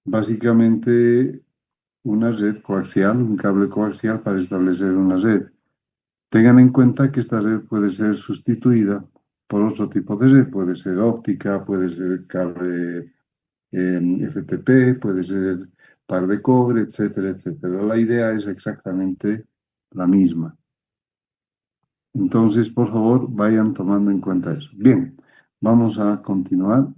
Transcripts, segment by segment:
básicamente una red coaxial, un cable coaxial para establecer una red. Tengan en cuenta que esta red puede ser sustituida por otro tipo de red, puede ser óptica, puede ser cable FTP, puede ser par de cobre, etcétera, etcétera. La idea es exactamente la misma. Entonces, por favor, vayan tomando en cuenta eso. Bien, vamos a continuar.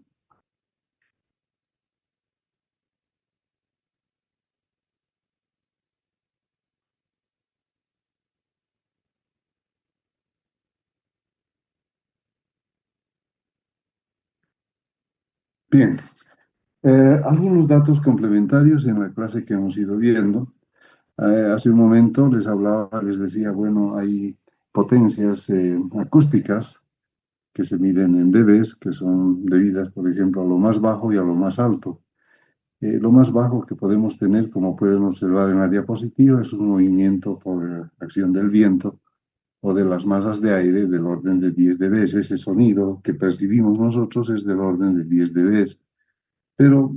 Bien, algunos datos complementarios en la clase que hemos ido viendo. Hace un momento les hablaba, les decía, bueno, hay potencias acústicas que se miden en dBs, que son debidas, por ejemplo, a lo más bajo y a lo más alto. Lo más bajo que podemos tener, como pueden observar en la diapositiva, es un movimiento por acción del viento o de las masas de aire del orden de 10 dB. Ese sonido que percibimos nosotros es del orden de 10 dB. Pero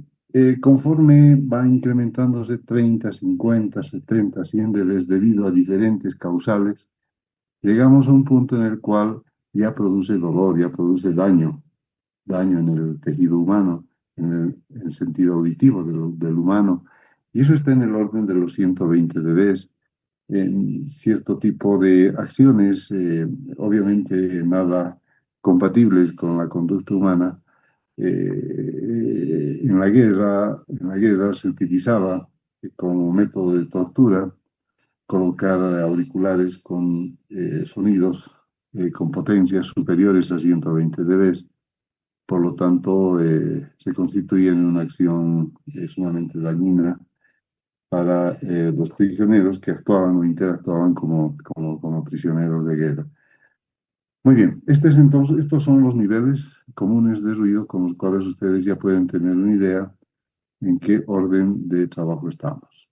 conforme va incrementándose 30, 50, 70, 100 dB debido a diferentes causales, llegamos a un punto en el cual ya produce dolor, ya produce daño en el tejido humano, en el sentido auditivo del humano. Y eso está en el orden de los 120 dB. En cierto tipo de acciones, obviamente nada compatibles con la conducta humana. En la guerra se utilizaba como método de tortura colocar auriculares con sonidos con potencias superiores a 120 dB. Por lo tanto, se constituyen en una acción sumamente dañina para los prisioneros que actuaban o interactuaban como prisioneros de guerra. Muy bien, estos son los niveles comunes de ruido con los cuales ustedes ya pueden tener una idea en qué orden de trabajo estamos.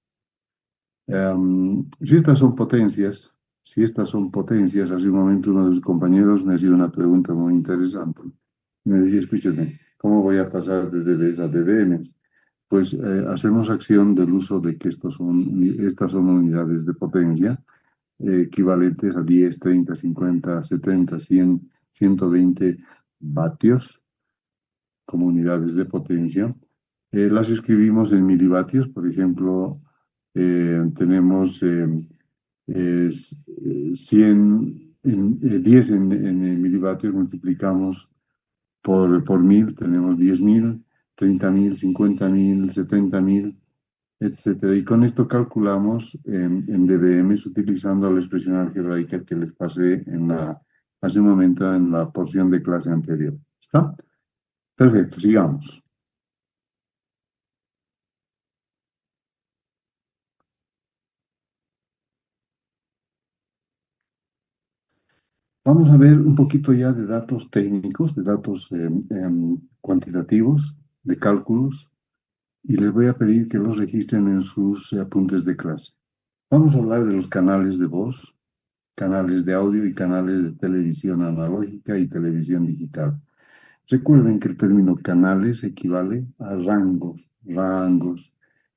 Si estas son potencias, hace un momento uno de sus compañeros me hacía una pregunta muy interesante. Me decía, escúchame, ¿cómo voy a pasar de dBs a dBm? Pues hacemos acción del uso de que estas son unidades de potencia equivalentes a 10, 30, 50, 70, 100, 120 vatios como unidades de potencia. Las escribimos en milivatios, por ejemplo, tenemos 100, 10 en milivatios, multiplicamos por 1000, tenemos 10.000, 30.000, 50.000, 70.000, etcétera. Y con esto calculamos en dBms utilizando la expresión algebraica que les pasé hace un momento en la porción de clase anterior. ¿Está? Perfecto, sigamos. Vamos a ver un poquito ya de datos técnicos, de datos cuantitativos, de cálculos, y les voy a pedir que los registren en sus apuntes de clase. Vamos a hablar de los canales de voz, canales de audio y canales de televisión analógica y televisión digital. Recuerden que el término canales equivale a rangos,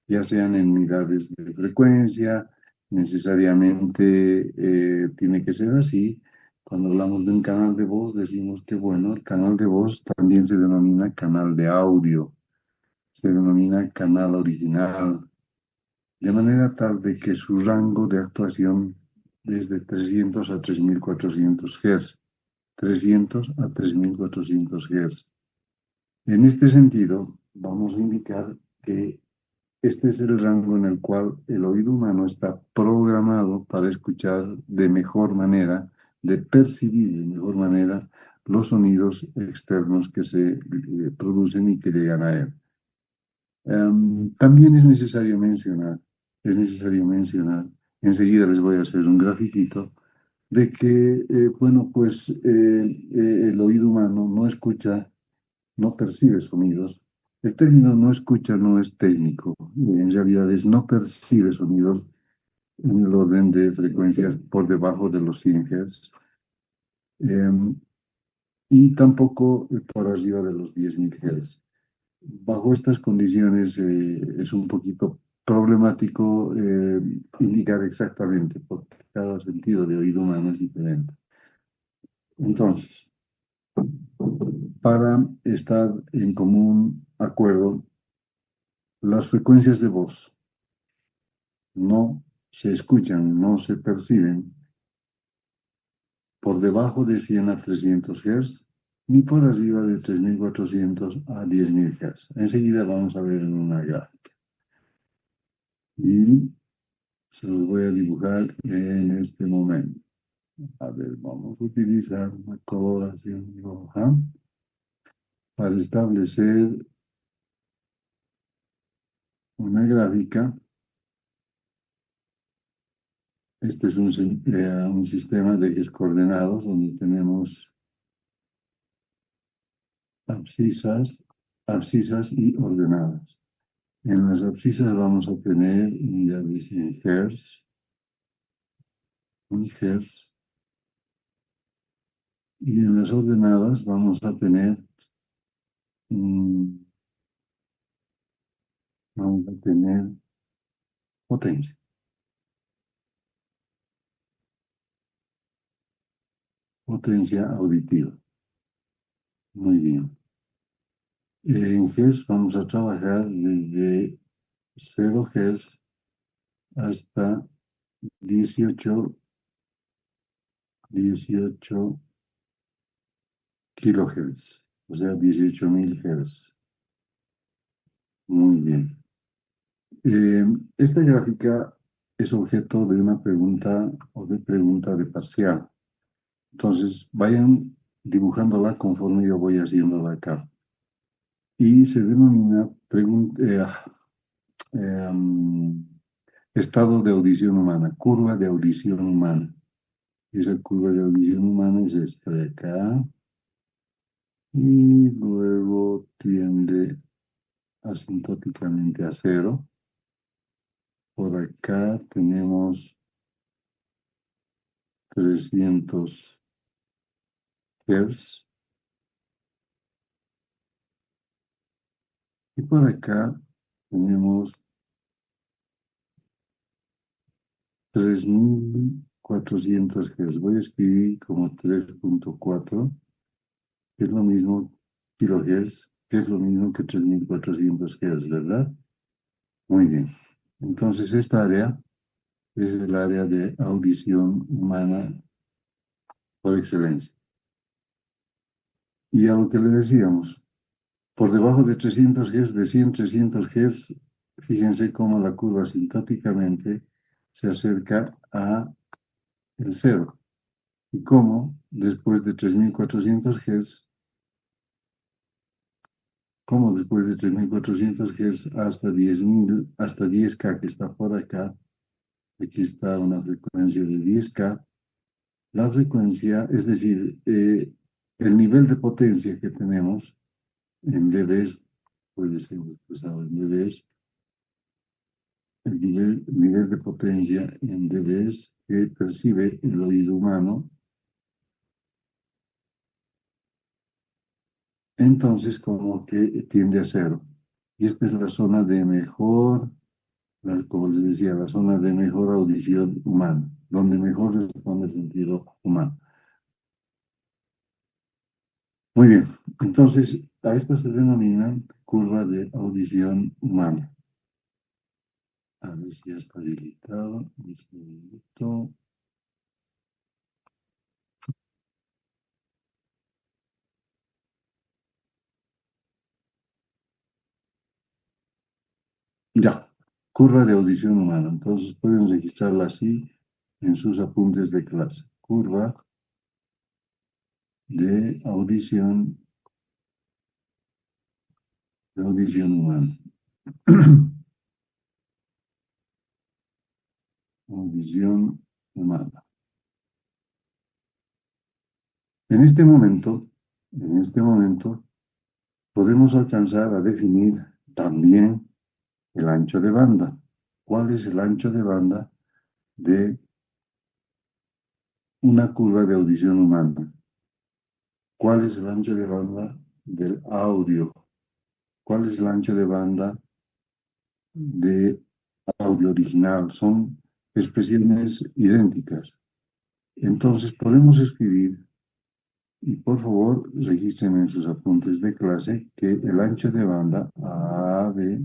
ya sean en unidades de frecuencia, necesariamente tiene que ser así. Cuando hablamos de un canal de voz, decimos que, bueno, el canal de voz también se denomina canal de audio, se denomina canal original, de manera tal de que su rango de actuación es de 300 a 3400 Hz. 300 a 3400 Hz. En este sentido, vamos a indicar que este es el rango en el cual el oído humano está programado para escuchar de mejor manera, de percibir de mejor manera los sonidos externos que se producen y que llegan a él. También es necesario mencionar, enseguida les voy a hacer un grafiquito, de que, bueno, pues el oído humano no escucha, no percibe sonidos. El término no escucha no es técnico, en realidad es no percibe sonidos en el orden de frecuencias por debajo de los 100 Hz y tampoco por arriba de los 10.000 Hz. Bajo estas condiciones es un poquito problemático indicar exactamente, porque cada sentido de oído humano es diferente. Entonces, para estar en común acuerdo, las frecuencias de voz no se escuchan, no se perciben por debajo de 100 a 300 Hz ni por arriba de 3400 a 10.000 Hz. Enseguida vamos a ver en una gráfica. Y se los voy a dibujar en este momento. A ver, vamos a utilizar una coloración roja para establecer una gráfica. Este es un sistema de ejes coordenados donde tenemos abscisas y ordenadas. En las abscisas vamos a tener unidades en Hertz, un Hertz, y en las ordenadas vamos a tener, mm, vamos a tener potencia. Potencia auditiva. Muy bien. En Hertz vamos a trabajar desde 0 Hz hasta 18 kilohertz, o sea, 18.000 Hz. Muy bien. Esta gráfica es objeto de una pregunta o de pregunta de parcial. Entonces, vayan dibujándola conforme yo voy haciéndola acá. Y se denomina estado de audición humana, curva de audición humana. Esa curva de audición humana es esta de acá. Y luego tiende asintóticamente a cero. Por acá tenemos 300 Hz. Y por acá tenemos 3.400 Hz. Voy a escribir como 3.4, que es lo mismo kilohertz, que es lo mismo que 3.400 Hz, ¿verdad? Muy bien. Entonces esta área es el área de audición humana por excelencia. Y a lo que le decíamos, por debajo de 300 Hz, de 100, 300 Hz, fíjense cómo la curva sintóticamente se acerca a el cero. Y cómo después de 3.400 Hz, como después de 3.400 Hz hasta 10.000, hasta 10K que está por acá, aquí está una frecuencia de 10K, la frecuencia, es decir, el nivel de potencia que tenemos en dB, puede ser expresado en dB, el nivel de potencia en dB que percibe el oído humano, entonces como que tiende a cero. Y esta es la zona de mejor, como les decía, la zona de mejor audición humana, donde mejor responde el sentido humano. Muy bien, entonces a esta se denomina curva de audición humana. A ver si ya está habilitado. Un segundito. Ya, curva de audición humana. Entonces pueden registrarla así en sus apuntes de clase. Curva de audición humana. Audición humana. En este momento, podemos alcanzar a definir también el ancho de banda. ¿Cuál es el ancho de banda de una curva de audición humana? ¿Cuál es el ancho de banda del audio? ¿Cuál es el ancho de banda de audio original? Son expresiones idénticas. Entonces podemos escribir, y por favor registren en sus apuntes de clase, que el ancho de banda AB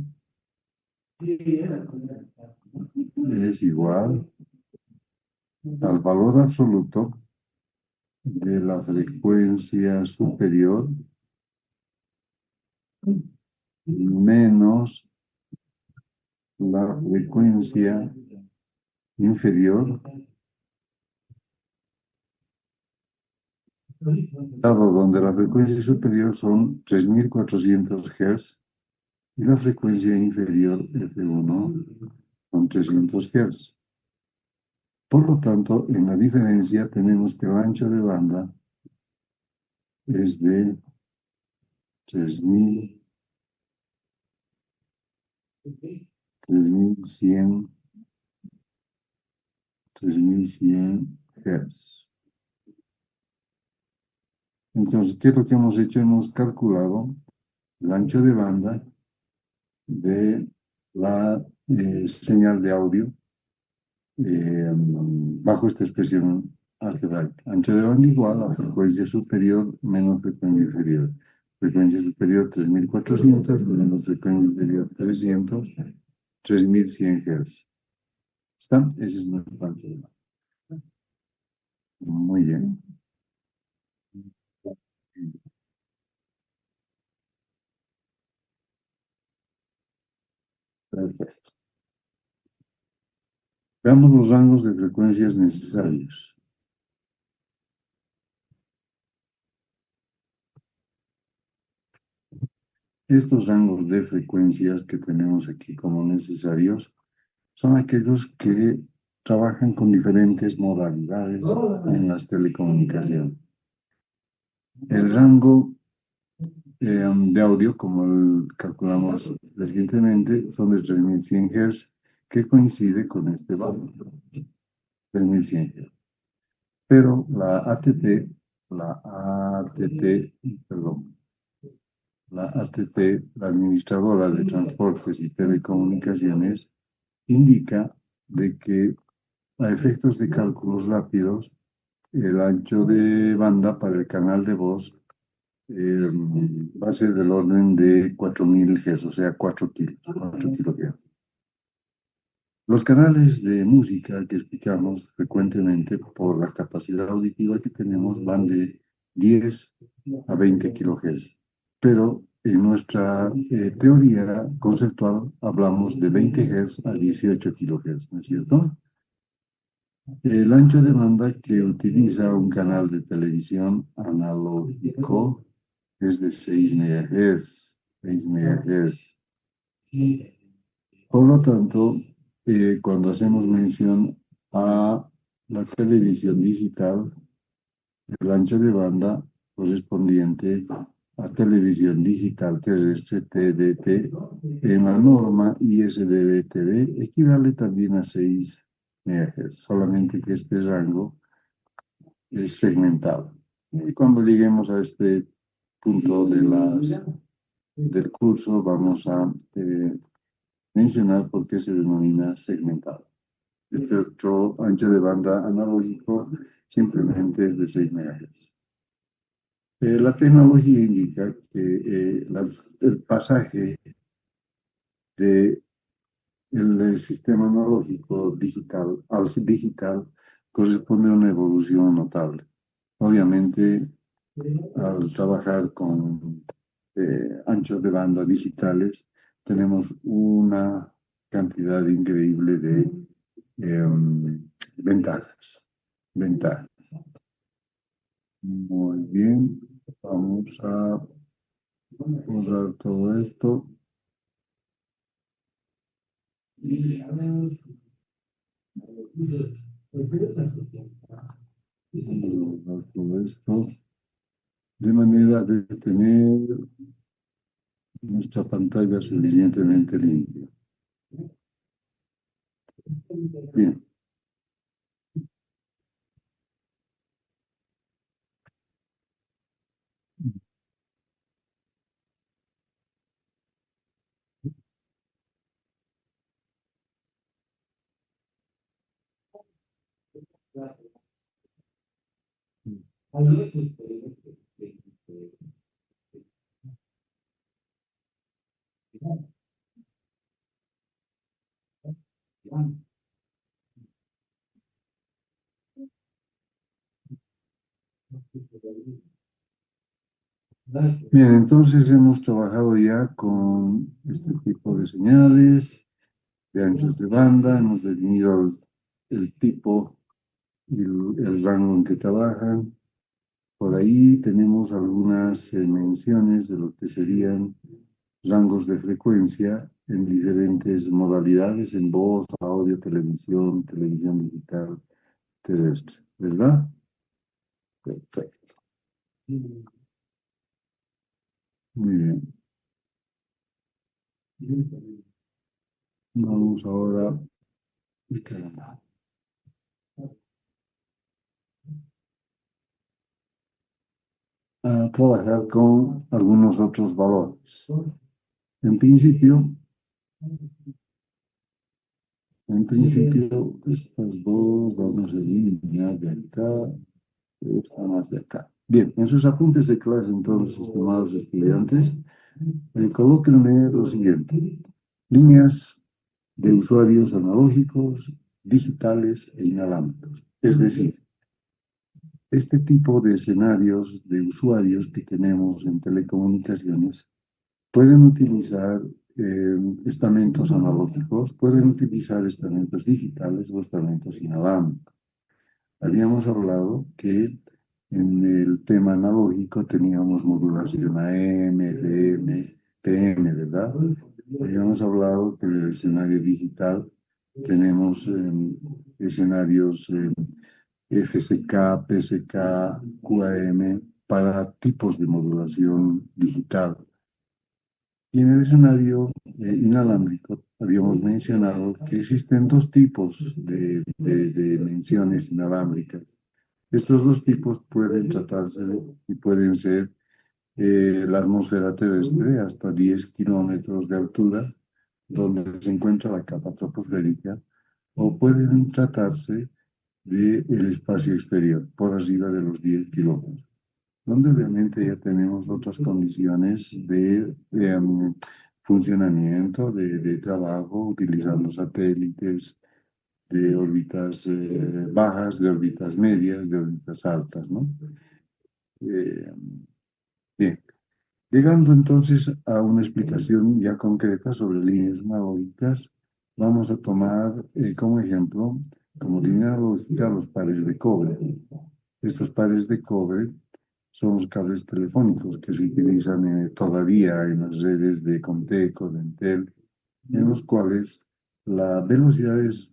es igual al valor absoluto de la frecuencia superior menos la frecuencia inferior, dado donde la frecuencia superior son 3400 Hz y la frecuencia inferior F1 son 300 Hz. Por lo tanto, en la diferencia tenemos que el ancho de banda es de 3000, 3100, 3100 Hz. Entonces, ¿qué es lo que hemos hecho? Hemos calculado el ancho de banda de la señal de audio bajo esta expresión álgebra. Ancho de banda igual a frecuencia superior menos frecuencia inferior. Frecuencia superior 3400 menos frecuencia inferior 300, 3100 Hz. ¿Está? Ese es nuestro ancho de banda. Muy bien. Perfecto. Veamos los rangos de frecuencias necesarios. Estos rangos de frecuencias que tenemos aquí como necesarios son aquellos que trabajan con diferentes modalidades en las telecomunicaciones. El rango de audio, como calculamos recientemente, son de 3100 Hz, que coincide con este valor, 3100 Hz. Pero perdón, la ATT, la Administradora de Transportes y Telecomunicaciones, indica de que a efectos de cálculos rápidos, el ancho de banda para el canal de voz va a ser del orden de 4000 Hz, o sea, 4 kilos, 4 kilohertz. Los canales de música que escuchamos frecuentemente por la capacidad auditiva que tenemos van de 10 a 20 kilohertz, pero en nuestra teoría conceptual hablamos de 20 Hz a 18 kilohertz, ¿no es cierto? El ancho de banda que utiliza un canal de televisión analógico es de 6 MHz. 6 MHz. Por lo tanto, cuando hacemos mención a la televisión digital, el ancho de banda correspondiente a televisión digital terrestre TDT en la norma ISDB-TV equivale también a 6 MHz, solamente que este rango es segmentado. Y cuando lleguemos a este punto del curso, vamos a mencionar por qué se denomina segmentado. Este otro ancho de banda analógico simplemente es de 6 MHz. La tecnología indica que el pasaje del sistema analógico digital al digital corresponde a una evolución notable. Obviamente, al trabajar con anchos de banda digitales, tenemos una cantidad increíble de ventajas. Ventajas. Muy bien, vamos a borrar todo esto. Borrar todo esto de manera de tener nuestra pantalla suficientemente limpia. Bien. Bien, entonces hemos trabajado ya con este tipo de señales, de anchos de banda, hemos definido el tipo y el rango en que trabajan. Por ahí tenemos algunas menciones de lo que serían rangos de frecuencia en diferentes modalidades, en voz, audio, televisión, televisión digital, terrestre, ¿verdad? Perfecto. Muy bien. Vamos ahora a trabajar con algunos otros valores. En principio, estas dos vamos a eliminar de acá, esta más de acá. Bien, en sus apuntes de clase, entonces, estimados estudiantes, colóquenme lo siguiente. Líneas de usuarios analógicos, digitales e inalámbricos. Es decir, este tipo de escenarios de usuarios que tenemos en telecomunicaciones pueden utilizar estamentos analógicos, pueden utilizar estamentos digitales o estamentos inalámbricos. Habíamos hablado que en el tema analógico teníamos modulación AM, FM, PM, ¿verdad? Habíamos hablado que en el escenario digital tenemos escenarios FSK, PSK, QAM para tipos de modulación digital. Y en el escenario inalámbrico habíamos mencionado que existen dos tipos de menciones inalámbricas. Estos dos tipos pueden tratarse y pueden ser la atmósfera terrestre hasta 10 kilómetros de altura, donde se encuentra la capa troposférica, o pueden tratarse del espacio exterior, por arriba de los 10 kilómetros, donde obviamente ya tenemos otras condiciones de funcionamiento, de trabajo, utilizando satélites, de órbitas bajas, de órbitas medias, de órbitas altas, ¿no? Eh, bien, llegando entonces a una explicación ya concreta sobre líneas analógicas, vamos a tomar como ejemplo, como línea analógica, los pares de cobre. Estos pares de cobre son los cables telefónicos que se utilizan todavía en las redes de Comteco, de Entel, en los cuales la velocidad es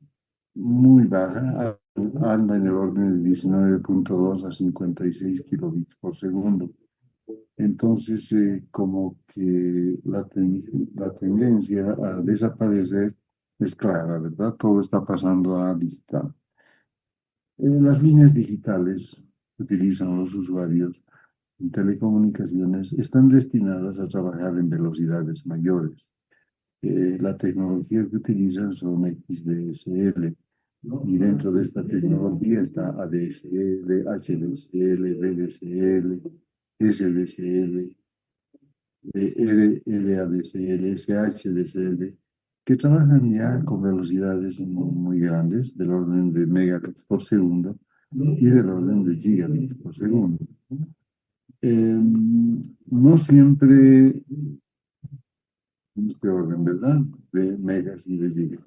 muy baja, anda en el orden de 19.2 a 56 kilobits por segundo. Entonces, como que la tendencia a desaparecer es clara, ¿verdad? Todo está pasando a digital. Las líneas digitales que utilizan los usuarios en telecomunicaciones están destinadas a trabajar en velocidades mayores. La tecnología que utilizan son XDSL, y dentro de esta tecnología está ADSL, HDSL, VDSL, SDSL, LADSL, SHDSL, que trabajan ya con velocidades muy grandes, del orden de megabits por segundo y del orden de gigabits por segundo. No siempre en este orden, ¿verdad? De megas y de gigas.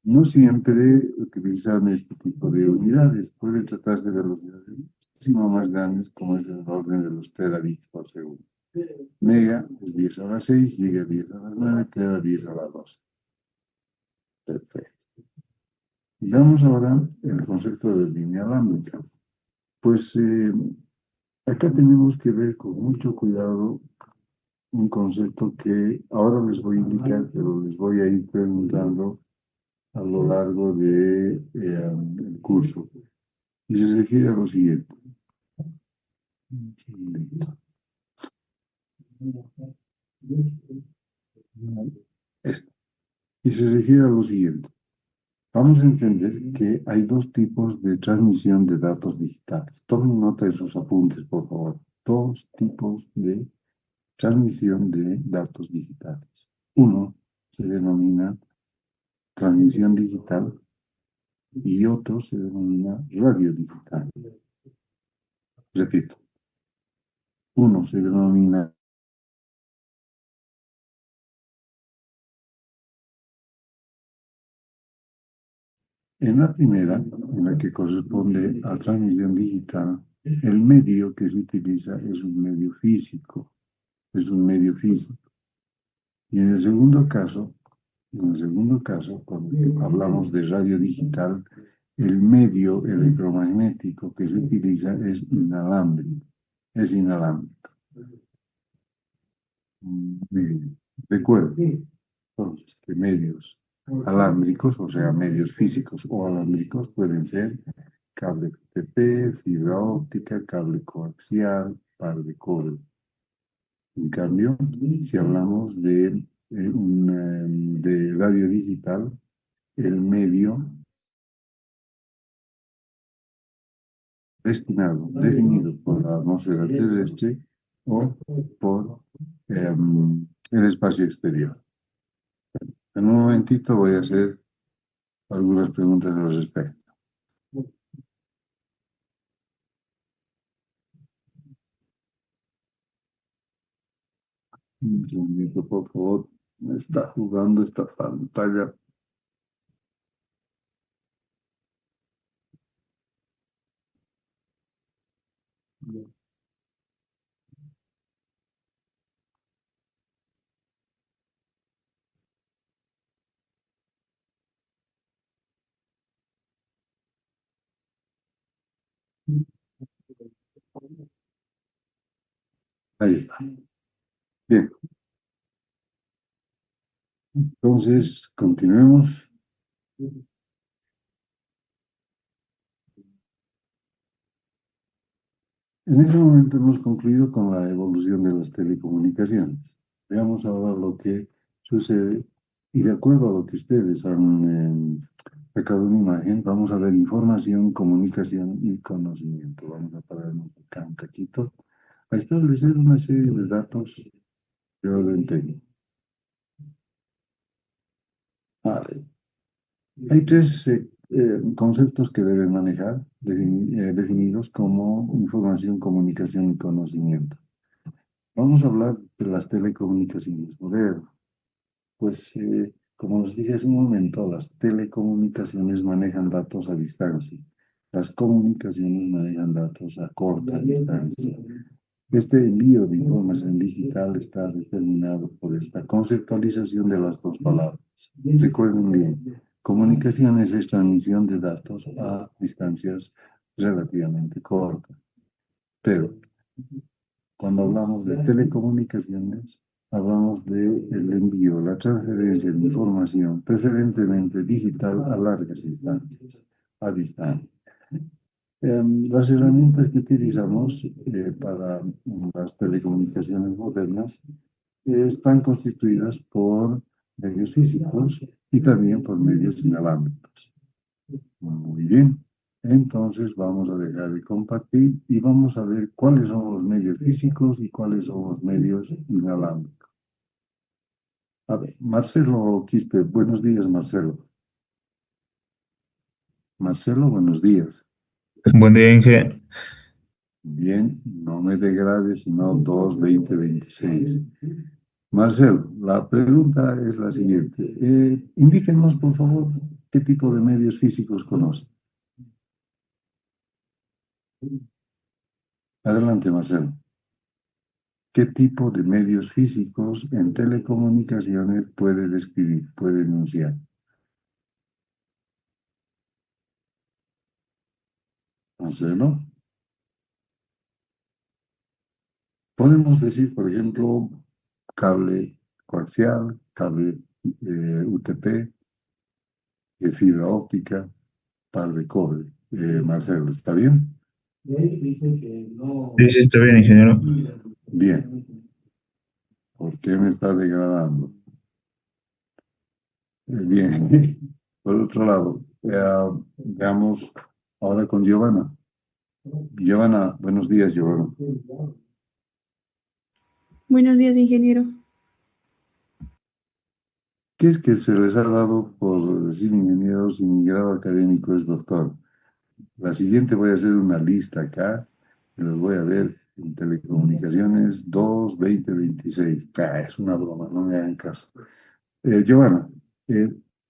No siempre utilizan este tipo de unidades. Puede tratarse de velocidades muchísimo más grandes, como es el orden de los terabits por segundo. Mega es 10 a la 6, giga 10 a la 9, tera 10 a la 12. Perfecto. Veamos ahora el concepto de línea alámbrica. Pues acá tenemos que ver con mucho cuidado un concepto que ahora les voy a indicar, pero les voy a ir preguntando a lo largo del curso. Y se refiere a lo siguiente. Esto. Y se refiere a lo siguiente. Vamos a entender que hay dos tipos de transmisión de datos digitales. Tomen nota de sus apuntes, por favor. Dos tipos de transmisión de datos digitales. Uno se denomina transmisión digital y otro se denomina radio digital. Repito, uno se denomina en la primera, en la que corresponde a transmisión digital, el medio que se utiliza es un medio físico, es un medio físico. Y en el segundo caso, cuando hablamos de radio digital, el medio electromagnético que se utiliza es inalámbrico, es inalámbrico. Muy bien. Recuerden, entonces, que medios alámbricos, o sea, medios físicos o alámbricos, pueden ser cable FTP, fibra óptica, cable coaxial, par de cobre. En cambio, si hablamos de radio digital, el medio destinado, definido por la atmósfera terrestre o por el espacio exterior. En un momentito voy a hacer algunas preguntas al respecto. Un segundito, por favor. Me está jugando esta pantalla. Ahí está. Bien, entonces continuemos. En este momento hemos concluido con la evolución de las telecomunicaciones. Veamos ahora lo que sucede y de acuerdo a lo que ustedes han sacado una imagen, vamos a ver información, comunicación y conocimiento. Vamos a pararnos acá un taquito a establecer una serie de datos de orden técnico. Vale. Hay tres conceptos que deben manejar, definidos como información, comunicación y conocimiento. Vamos a hablar de las telecomunicaciones modernas. Pues, como os dije hace un momento, las telecomunicaciones manejan datos a distancia. Las comunicaciones manejan datos a corta distancia. Este envío de información digital está determinado por esta conceptualización de las dos palabras. Recuerden bien, comunicaciones es transmisión de datos a distancias relativamente cortas. Pero cuando hablamos de telecomunicaciones, hablamos del envío, la transferencia de información, preferentemente digital, a largas distancias, a distancia. Las herramientas que utilizamos para las telecomunicaciones modernas están constituidas por medios físicos y también por medios inalámbricos. Muy bien. Entonces vamos a dejar de compartir y vamos a ver cuáles son los medios físicos y cuáles son los medios inalámbricos. A ver, Marcelo Quispe, buenos días, Marcelo. Marcelo, buenos días. Buen día, Inge. Bien, no me degrade, sino 2-20-26. Marcelo, la pregunta es la siguiente. Indíquenos, por favor, qué tipo de medios físicos conoce. Adelante, Marcelo. ¿Qué tipo de medios físicos en telecomunicaciones puede describir, puede enunciar? Marcelo, podemos decir, por ejemplo, cable coaxial, cable UTP, fibra óptica, par de cobre. Marcelo, ¿está bien? Sí, sí, está bien, ingeniero. Bien. ¿Por qué me está degradando? Bien. Por otro lado, veamos ahora con Giovanna. Giovanna, buenos días, Giovanna. Buenos días, ingeniero. ¿Qué es que se les ha dado por decir ingenieros y mi grado académico es doctor? La siguiente voy a hacer una lista acá y los voy a ver en telecomunicaciones 2, 20, 26. Es una broma, no me hagan caso. Giovanna,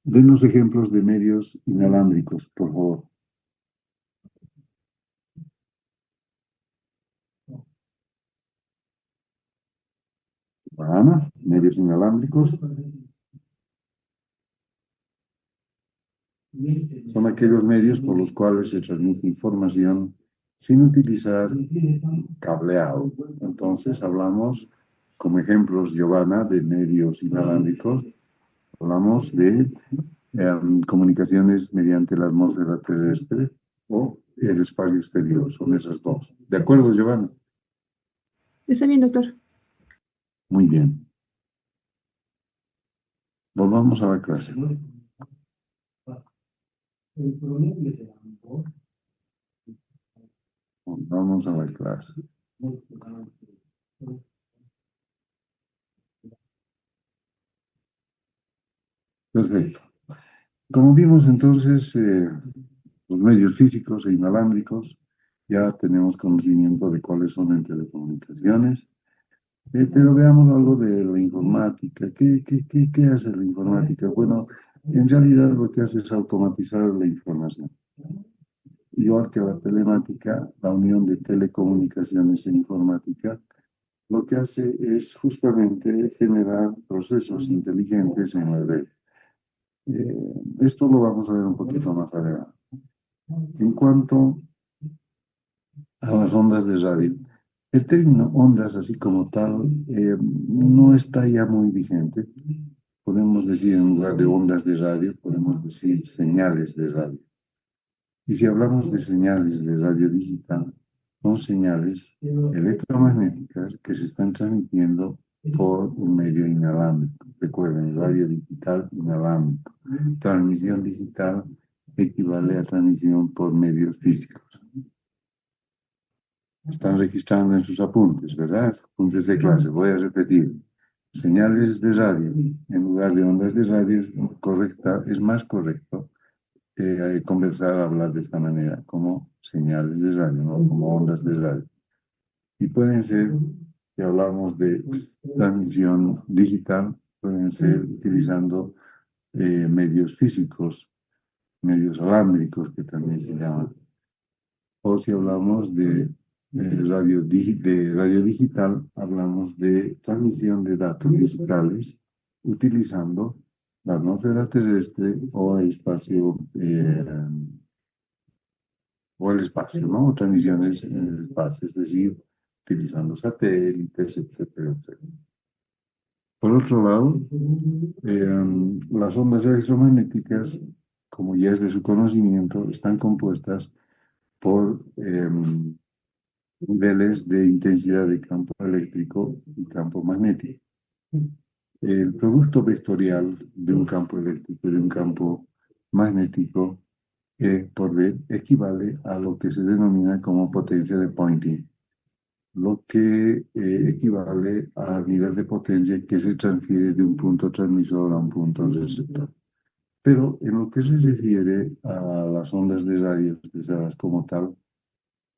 denos ejemplos de medios inalámbricos, por favor. Giovanna, medios inalámbricos son aquellos medios por los cuales se transmite información sin utilizar cableado. Entonces, hablamos, como ejemplos, Giovanna, de medios inalámbricos, hablamos de comunicaciones mediante la atmósfera terrestre o el espacio exterior, son esas dos. ¿De acuerdo, Giovanna? Está bien, doctor. Muy bien. Volvamos a la clase. Volvamos a la clase. Perfecto. Como vimos entonces, los medios físicos e inalámbricos, ya tenemos conocimiento de cuáles son en telecomunicaciones, pero veamos algo de la informática. ¿Qué hace la informática? Bueno, en realidad lo que hace es automatizar la información. Igual que la telemática, la unión de telecomunicaciones e informática, lo que hace es justamente generar procesos inteligentes en la red. Esto lo vamos a ver un poquito más adelante. En cuanto a las ondas de radio, el término ondas, así como tal, no está ya muy vigente. Podemos decir, en lugar de ondas de radio, podemos decir señales de radio. Y si hablamos de señales de radio digital, son señales electromagnéticas que se están transmitiendo por un medio inalámbrico. Recuerden, radio digital inalámbrico. Transmisión digital equivale a transmisión por medios físicos. Están registrando en sus apuntes, ¿verdad? Apuntes de clase. Voy a repetir. Señales de radio en lugar de ondas de radio es más correcto conversar, hablar de esta manera, como señales de radio, no como ondas de radio. Y pueden ser, si hablamos de transmisión digital, pueden ser utilizando medios físicos, medios alámbricos, que también se llaman. O si hablamos de radio digital, hablamos de transmisión de datos digitales utilizando la atmósfera terrestre o el espacio ¿no? Transmisiones en el espacio, es decir, utilizando satélites, etcétera, etcétera. Por otro lado, las ondas electromagnéticas, como ya es de su conocimiento, están compuestas por niveles de intensidad de campo eléctrico y campo magnético. El producto vectorial de un campo eléctrico y de un campo magnético por B equivale a lo que se denomina como potencia de Poynting, lo que equivale al nivel de potencia que se transfiere de un punto transmisor a un punto receptor. Pero en lo que se refiere a las ondas de radio expresadas como tal,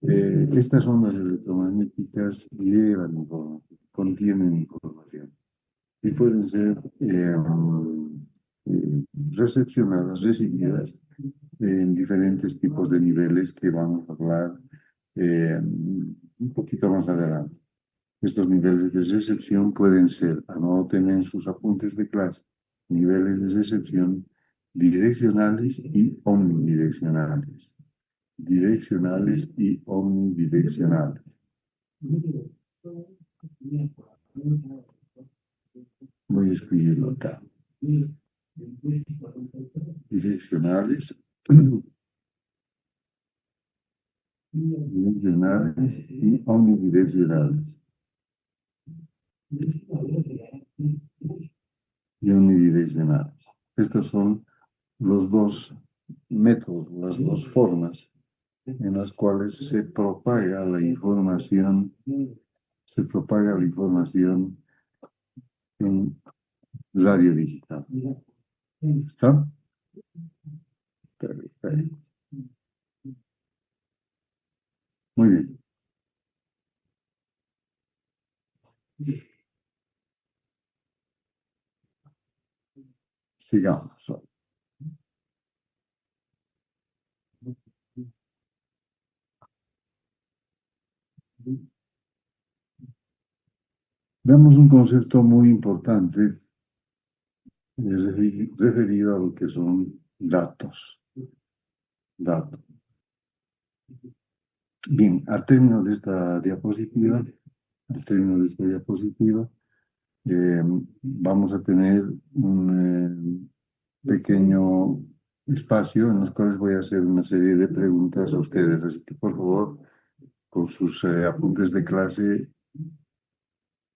estas ondas electromagnéticas llevan información, contienen información y pueden ser recepcionadas, recibidas en diferentes tipos de niveles que vamos a hablar un poquito más adelante. Estos niveles de recepción pueden ser, anoten en sus apuntes de clase, niveles de recepción direccionales y omnidireccionales. Direccionales y omnidireccionales. Voy a escribirlo acá. Direccionales. Direccionales y omnidireccionales. Y omnidireccionales. Estos son los dos métodos, las dos formas en las cuales se propaga la información en radio digital. ¿Está? Perfecto. Muy bien. Sigamos. Veamos un concepto muy importante referido a lo que son datos. Datos. Bien, al término de esta diapositiva, vamos a tener un pequeño espacio en los cuales voy a hacer una serie de preguntas a ustedes. Así que, por favor, con sus apuntes de clase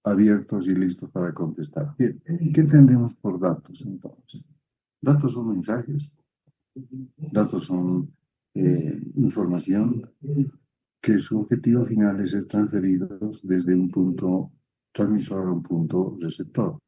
abiertos y listos para contestar. Bien, ¿qué entendemos por datos entonces? Datos son mensajes, datos son información que su objetivo final es ser transferidos desde un punto transmisor a un punto receptor.